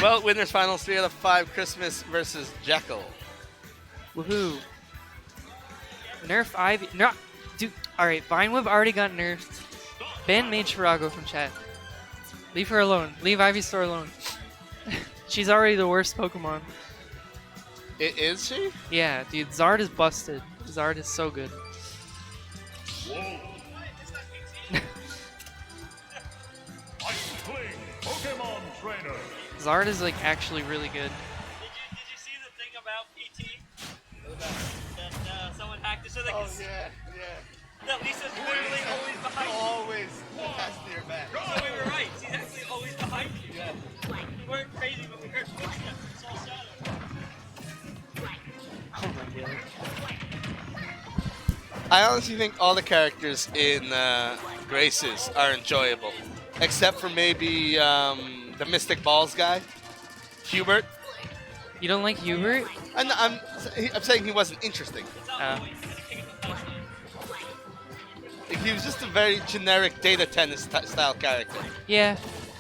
Well, winners finals 3 out of 5. Chrismus versus Jakal. Woohoo. Nerf Ivy. No, dude. Alright, Vineweb already got nerfed. Ban made Shirago from chat. Leave her alone. Leave Ivysaur alone. She's already the worst Pokemon. Is she? Yeah, dude. Zard is busted. Zard is so good. Pokemon trainer. Zard is like actually really good. Did you see the thing about PT? That someone hacked it so they could yeah. that Lisa's literally always behind you. Always attached to your back. So we were right. She's actually always behind you. Yeah. We weren't crazy, but we heard footsteps. It's all shadow. Oh my god. I honestly think all the characters in Graces are enjoyable, except for maybe the Mystic Balls guy, Hubert. You don't like Hubert? I'm saying he wasn't interesting. He was just a very generic data tennis style character. Yeah.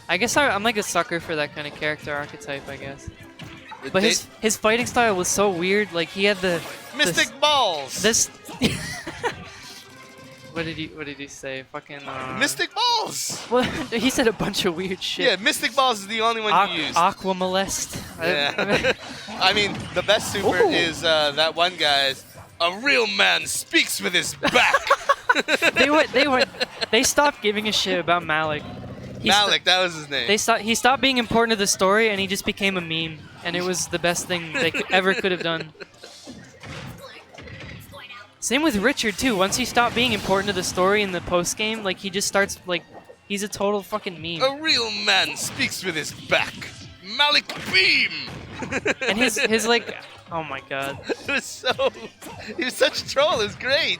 I guess I'm like a sucker for that kind of character archetype, I guess. But his fighting style was so weird. Like he had the Mystic Balls. This. What did he say? Fucking. Mystic Balls. Well, he said a bunch of weird shit. Yeah, Mystic Balls is the only one you used. Aqua Molest. Yeah. I mean, the best super is that one guy's. A real man speaks with his back. They stopped giving a shit about Malik. Malik, that was his name. He stopped being important to the story, and he just became a meme. And it was the best thing they ever could have done. Same with Richard too. Once he stopped being important to the story in the post game, like he just starts like he's a total fucking meme. A real man speaks with his back. Malik Beam. And his like, oh my god. He was such a troll. It was great.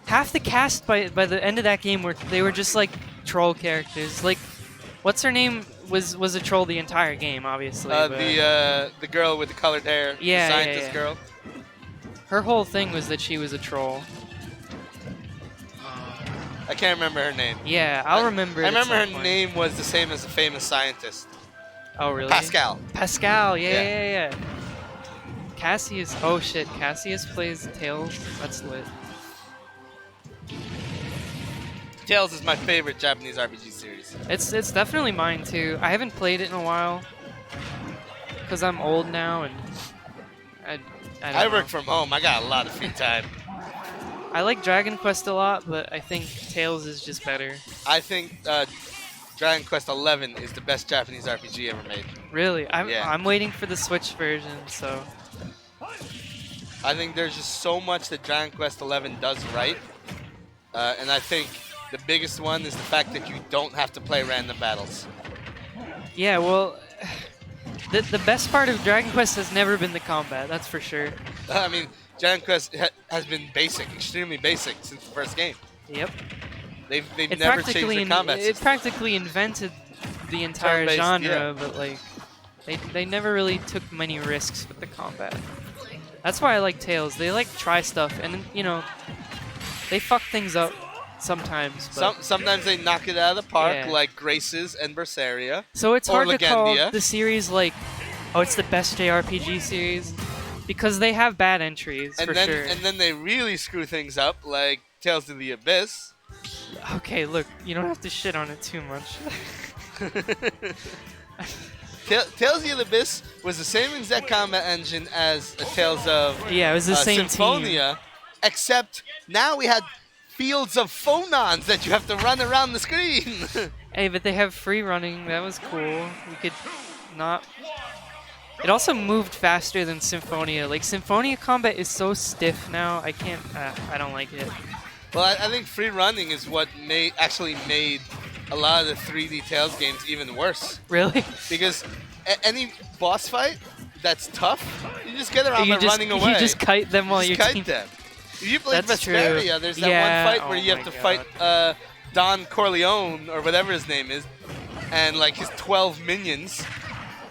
Half the cast by the end of that game they were just like troll characters. Like, what's her name was a troll the entire game, obviously. The girl with the colored hair. Yeah, the scientist girl. Her whole thing was that she was a troll. I can't remember her name. Yeah, I'll remember it. I remember her point. name was the same as a famous scientist. Oh, really? Pascal. Pascal, yeah. Cassius, oh shit, Cassius plays Tails. That's lit. Tails is my favorite Japanese RPG series. It's definitely mine too. I haven't played it in a while because I'm old now and I work from home. I got a lot of free time. I like Dragon Quest a lot, but I think Tails is just better. I think Dragon Quest 11 is the best Japanese RPG ever made. Really? I'm waiting for the Switch version, so. I think there's just so much that Dragon Quest 11 does right. And I think the biggest one is the fact that you don't have to play random battles. Yeah, well, the best part of Dragon Quest has never been the combat, that's for sure. I mean, Dragon Quest has been basic, extremely basic since the first game. Yep. They've never changed their combat system. It practically invented the entire genre, but like they never really took many risks with the combat. That's why I like Tails. They like try stuff, and you know, they fuck things up sometimes. But sometimes they knock it out of the park, like Graces and Berseria. So it's hard to call Legendia. the series like, oh, it's the best JRPG series because they have bad entries for sure. And then they really screw things up, like Tales of the Abyss. Okay, look, you don't have to shit on it too much. Tales of the Abyss was the same exact combat engine as Tales of it was the same Symphonia, team. Except now we had fields of phonons that you have to run around the screen. Hey, but they have free running. That was cool. We could not. It also moved faster than Symphonia. Like Symphonia combat is so stiff now. I can't. I don't like it. Well, I think free running is what actually made a lot of the 3D Tales games even worse. Really? Because any boss fight that's tough, you just get around by running away. You just kite them while you're kite them. If you play That's Vesperia, true. there's that one fight where you have to fight Don Corleone or whatever his name is, and like his 12 minions,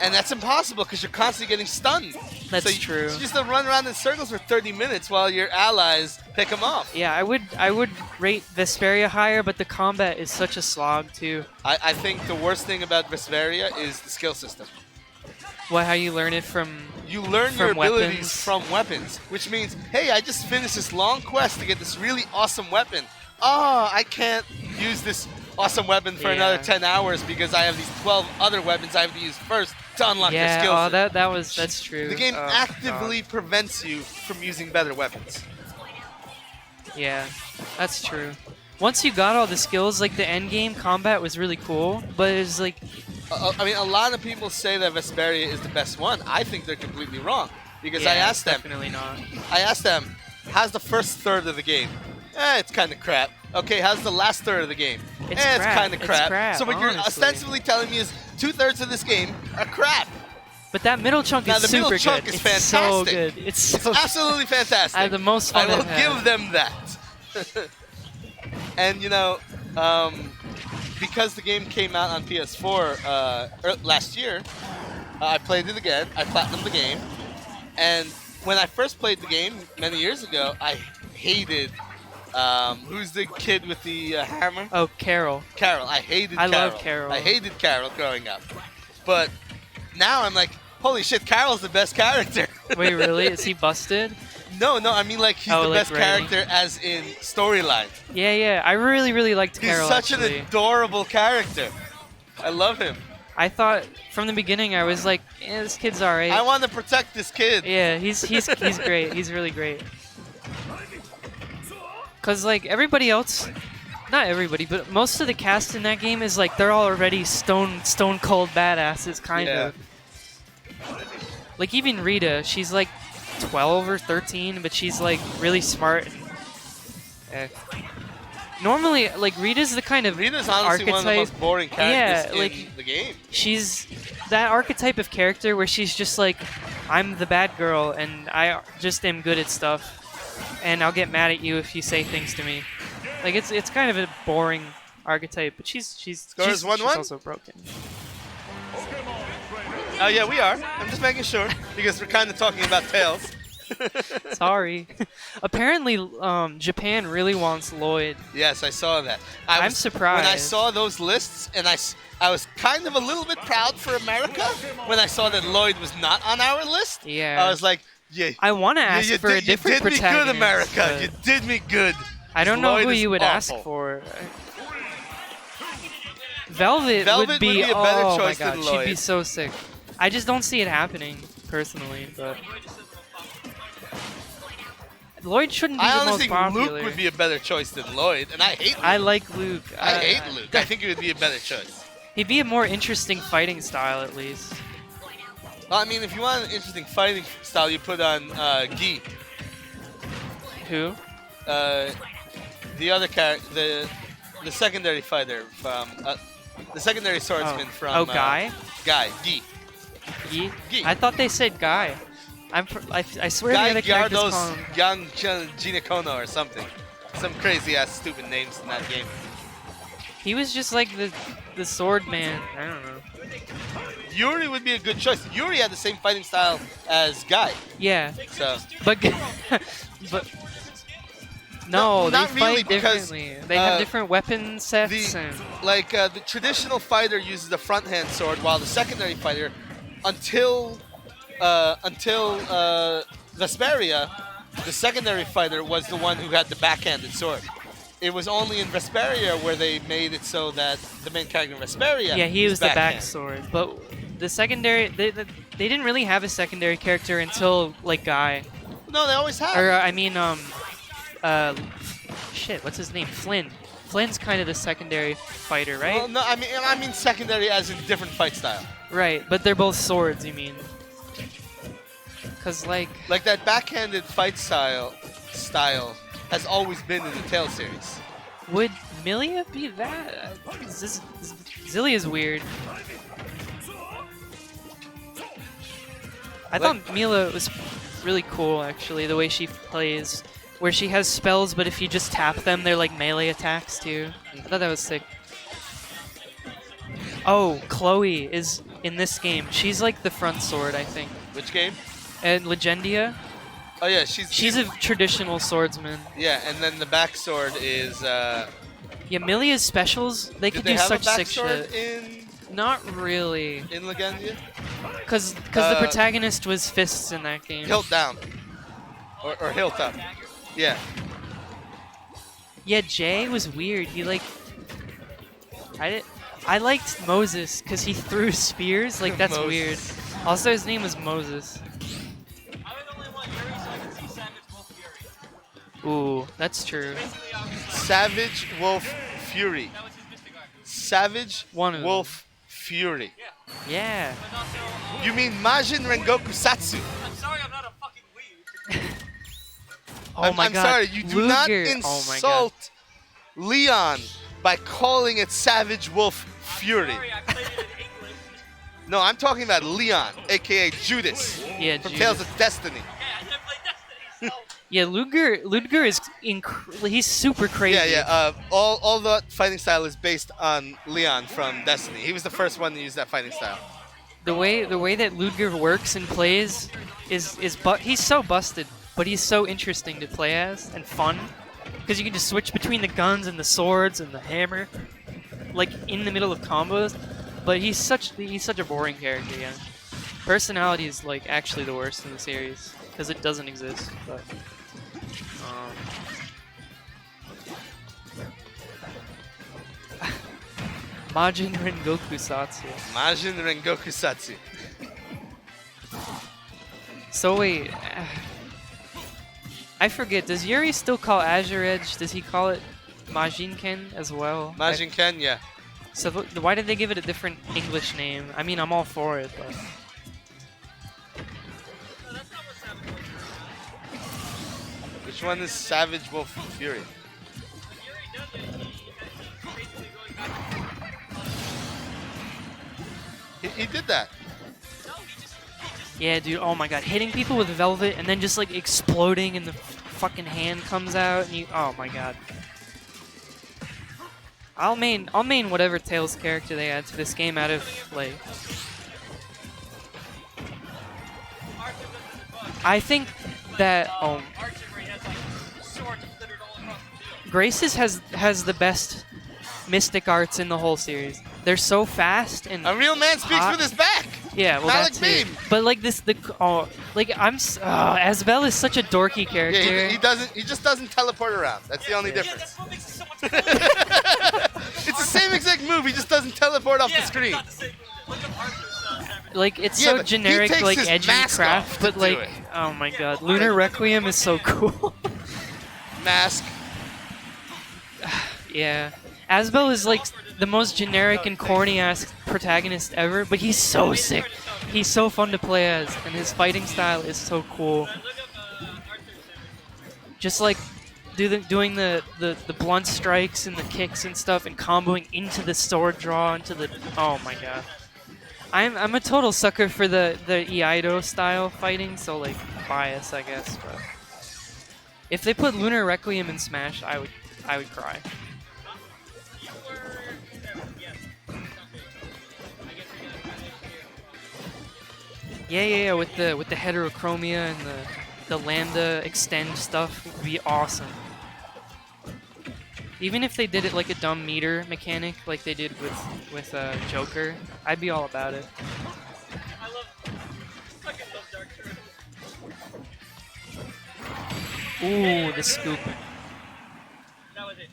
and that's impossible because you're constantly getting stunned. That's true. You just have to run around in circles for 30 minutes while your allies pick them off. Yeah, I would rate Vesperia higher, but the combat is such a slog too. I think the worst thing about Vesperia is the skill system. What? How you learn it from? You learn your From abilities weapons. from weapons, which means, hey, I just finished this long quest to get this really awesome weapon. Oh, I can't use this awesome weapon for another Yeah. 10 hours because I have these 12 other weapons I have to use first to unlock their Yeah. skills. Oh, that's true. The game Oh, actively God. prevents you from using better weapons. Yeah, that's true. Once you got all the skills, like the end game combat was really cool, but it was like, I mean, a lot of people say that Vesperia is the best one. I think they're completely wrong because yeah, I asked them. definitely not. I asked them, how's the first third of the game? It's kind of crap. Okay, how's the last third of the game? It's It's crap. kind of It's crap. crap, So what you're honestly. ostensibly telling me is 2/3 of this game are crap. But that middle chunk Now, is the middle super chunk good. is It's so fantastic. good. It's so Absolutely fantastic. I had the most fun I will I've had. give them that. And you know, because the game came out on PS4 last year, I played it again. I platinumed the game, and when I first played the game many years ago, I hated. Who's the kid with the hammer? Oh, Carol. Carol. I hated I Carol. love Carol. I hated Carol growing up, but now I'm like, holy shit, Carol's the best character. Wait, really? Is he busted? No, I mean like he's Oh, the like best Ray. character as in storyline. Yeah. I really liked He's Carol. such actually. an adorable character. I love him. I thought from the beginning I was like, this kid's alright. I want to protect this kid. Yeah, he's great. He's really great. Cause like everybody else, not everybody, but most of the cast in that game is like they're all already stone cold badasses, kind Yeah. of. Like even Rita, she's like 12 or 13, but she's like really smart. Normally, like Rita's the kind of Rita's honestly one of the archetype- most boring characters Yeah, like- in the game. She's that archetype of character where she's just like, I'm the bad girl and I just am good at stuff, and I'll get mad at you if you say things to me. Like it's kind of a boring archetype, but she's Scores 1-1? also broken. Oh yeah, we are. I'm just making sure because we're kind of talking about Tails. Sorry. Apparently, Japan really wants Lloyd. Yes, I saw that. I'm surprised when I surprised. saw those lists, and I was kind of a little bit proud for America when I saw that Lloyd was not on our list. Yeah. I was like, yeah. I want to ask you for a did, different you did me good, protagonist, America. but You did me good. I don't know Lloyd who is you would ask awful. for. Velvet, Velvet would be a better oh choice my than god, she'd be Lloyd. so sick. I just don't see it happening personally, but Lloyd shouldn't be I the honestly most think popular. Luke would be a better choice than Lloyd, and I hate Luke. I like Luke. I hate Luke. I think he would be a better choice. He'd be a more interesting fighting style at least. Well, I mean, if you want an interesting fighting style, you put on Guy. Who? The other character, the secondary fighter from the secondary swordsman from Guy? Guy. Yi? Guy. I thought they said Guy. I swear the Guy other characters Gyardos call him. Young Ginakono or something. Some crazy ass stupid names in that game. He was just like the sword man. I don't know. Yuri would be a good choice. Yuri had the same fighting style as Guy. Yeah, So but but no, not they really, fight because, differently. They have different weapon sets. the traditional fighter uses the front hand sword, while the secondary fighter, until Vesperia, the secondary fighter was the one who had the backhanded sword. It was only in Vesperia where they made it so that the main character Vesperia. Yeah, he is was the back backhand. sword. But the secondary, they didn't really have a secondary character until like Guy, No, they always have. or I mean shit, what's his name? Flynn. Flynn's kind of the secondary fighter, right? Well, no, I mean secondary as in different fight style. Right, but they're both swords. You mean? Cause like Like that backhanded fight style has always been in the Tales series. would Milia be that? Zillia's weird. I thought Mila was really cool, actually, the way she plays. Where she has spells, but if you just tap them, they're like melee attacks, too. I thought that was sick. Oh, Chloe is in this game. She's like the front sword, I think. Which game? And Legendia, Oh yeah, she's a traditional swordsman. yeah, and then the back sword is. Yeah, Milia's specials, they Did can they do have such a back sick sword shit. in? Not really. in Legendia? Because the protagonist was fists in that game. Hilt down. Or hilt up. Yeah. Yeah, Jay was weird. He like, I liked Moses because he threw spears. Like that's Moses. weird. Also, his name was Moses. I would only want Yuri so I can see Savage Wolf Fury. Ooh, that's true. Basically, Savage Wolf Fury. that was his mystic arc. Savage One of them. Wolf Fury. Yeah. But also, You mean Majin Rengoku Satsu? I'm sorry I'm not a fucking weeb. Oh my I'm god. sorry, you do not Luger. Oh my god. insult Leon by calling it Savage Wolf Fury. Sorry, I played it in English. No, I'm talking about Leon, aka Judas, Yeah, from Judas. Tales of Destiny. Okay, I didn't play Destiny, so... Yeah, Luger is he's super crazy. Yeah. All the fighting style is based on Leon from Destiny. He was the first one to use that fighting style. The way that Luger works and plays but he's so busted, but he's so interesting to play as and fun because you can just switch between the guns and the swords and the hammer, like in the middle of combos. But he's such a boring character. Yeah, personality is like actually the worst in the series because it doesn't exist. But Majin Rengoku Satsu. Majin Rengoku Satsu. So wait, I forget. Does Yuri still call Azure Edge? Does he call it Majinken as well? Majin Ken, yeah. So why did they give it a different English name? I mean, I'm all for it, but No, that's not what Savage Wolf is. Which one is Savage Wolf Fury? When Yuri does it, he's basically going back to... He did that. No, he just... yeah, dude. Oh my god, hitting people with velvet and then just like exploding and the fucking hand comes out and you. Oh my god. I'll main whatever Tails character they add to this game out of like. Arthur does it bug. I think that Archer where he has like swords littered all across the field. Graces has the best mystic arts in the whole series. They're so fast and A real man speaks hot. with his back. Yeah, well Malik that's it. Beam. But like Asbel is such a dorky character. Yeah, he doesn't. He just doesn't teleport around. That's the only Yeah, difference. that's what makes it so much cooler. It's the same exact move. He just doesn't teleport off Yeah, the screen. not the same movement. Look at Arthur's Savage. Like it's Yeah, so but he generic, takes like his edgy mask craft, off but to like do it. oh my god, Lunar Requiem is so cool. Mask. Yeah, Asbel is like the most generic and corny ass protagonist ever, but he's so sick. He's so fun to play as, and his fighting style is so cool. Look up Arthur's Savage. Just like doing the blunt strikes and the kicks and stuff, and comboing into the sword draw into the. Oh my god. I'm a total sucker for the Iaido style fighting, so like bias I guess. But if they put Lunar Requiem in Smash, I would cry. You were... yes. Okay. I guess you're gonna try this here. Yeah, with the heterochromia and the lambda extend stuff would be awesome. Even if they did it like a dumb meter mechanic, like they did with Joker, I'd be all about it. I fucking love Dark Turtle. Ooh, the scoop. That was it.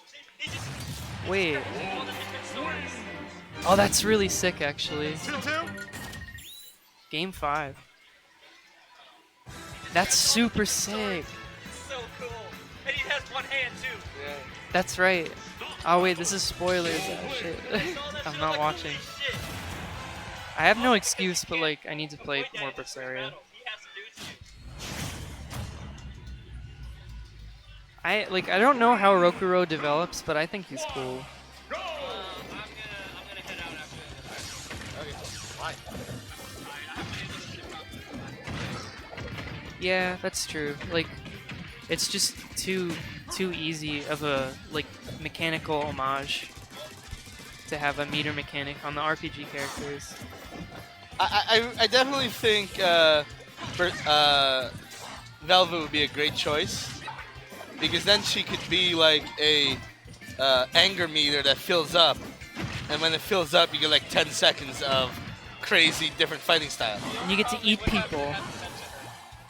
See, he just Wait. all the different swords. Oh, that's really sick, actually. 2-2. Game 5. That's super sick. So cool. And he has one hand too. That's right. Oh wait, this is spoilers. Oh, shit. I'm not watching. Shit. I have no excuse, but like I need to play Point more that is Berseria. metal. He has to do it too. I don't know how Rokuro develops, but I think he's cool. I'm gonna head out after this. Why? Yeah, that's true. Like, it's just too easy of a like mechanical homage to have a meter mechanic on the RPG characters. I definitely think Velva would be a great choice because then she could be like a anger meter that fills up And when it fills up, you get like 10 seconds of crazy different fighting styles. And you get to eat people.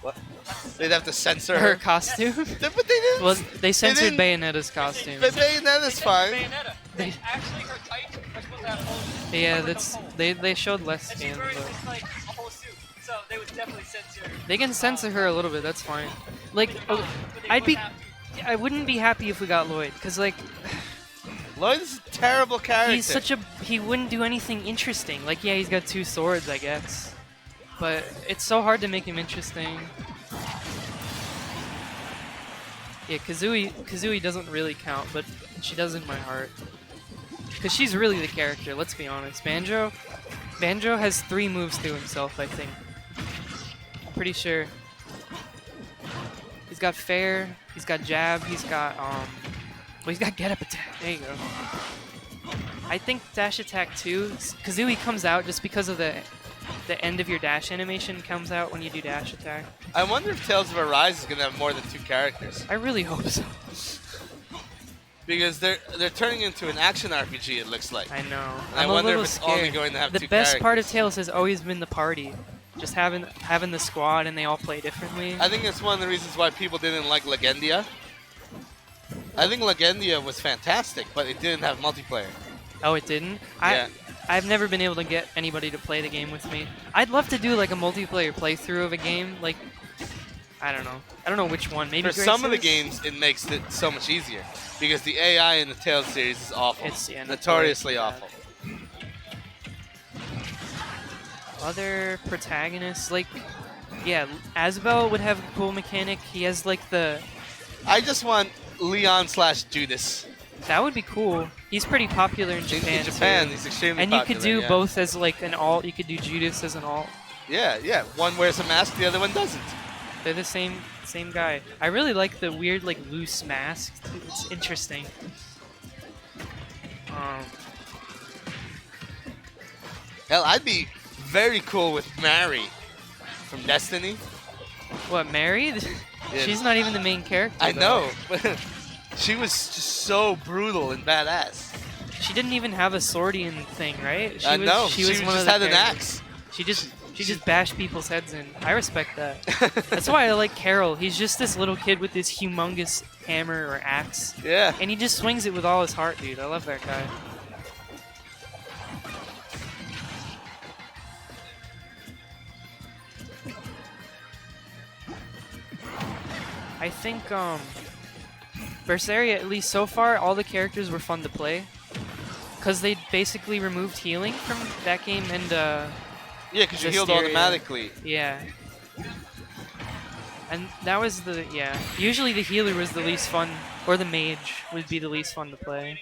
What? They'd have to censor Her her. costume. But they didn't. Well, they censored didn't- Bayonetta's costume. But Bayonetta's fine. Bayonetta. Actually, her tights are supposed to have holes. Yeah, like that's a hole. they showed less And she's scans, wearing but just like a whole suit, so they would definitely censor. they can censor her a little bit. That's fine. Like, But they I'd would be, have to. I wouldn't be happy if we got Lloyd, cause like Lloyd is a terrible character. he wouldn't do anything interesting. Like, yeah, he's got 2 swords, I guess, but it's so hard to make him interesting. Yeah, Kazooie doesn't really count, but she does in my heart. Because she's really the character, let's be honest. Banjo has 3 moves to himself, I think. I'm pretty sure. He's got fair, he's got jab, he's got, well, he's got get up attack. There you go. I think dash attack too. Kazooie comes out just because of the end of your dash animation comes out when you do dash attack. I wonder if Tales of Arise is going to have more than 2 characters. I really hope so. Because they're turning into an action RPG, it looks like. I know. I I'm a wonder if little it's scared. only going to have the 2 best characters. part of Tales has always been the party. Just having the squad and they all play differently. I think it's one of the reasons why people didn't like Legendia. I think Legendia was fantastic, but it didn't have multiplayer. Oh, it didn't? Yeah. I've never been able to get anybody to play the game with me. I'd love to do like a multiplayer playthrough of a game. Like, I don't know which one. Maybe For some of the Graces? games, it makes it so much easier. Because the AI in the Tales series is awful. It's notoriously bad. awful. Other protagonists, like, yeah, Asbel would have a cool mechanic. He has like I just want Leon/Judas. that would be cool. He's pretty popular in Japan. In Japan, too. he's extremely And you popular. could do yeah. both as like an alt. You could do Judas as an alt. Yeah. One wears a mask, the other one doesn't. They're the same guy. I really like the weird like loose mask. It's interesting. Hell, I'd be very cool with Mary from Destiny. What, Mary? She's not even the main character. I though. know, but she was just so brutal and badass. She didn't even have a swordian thing, right? I know. She was one just of the had an characters. axe. She just bashed people's heads in. I respect that. That's why I like Carol. He's just this little kid with this humongous hammer or axe. Yeah. And he just swings it with all his heart, dude. I love that guy. I think Berseria, at least so far, all the characters were fun to play. Because they basically removed healing from that game and Yeah, because you healed Wisteria. automatically. Yeah. And that was usually the healer was the least fun, or the mage would be the least fun to play.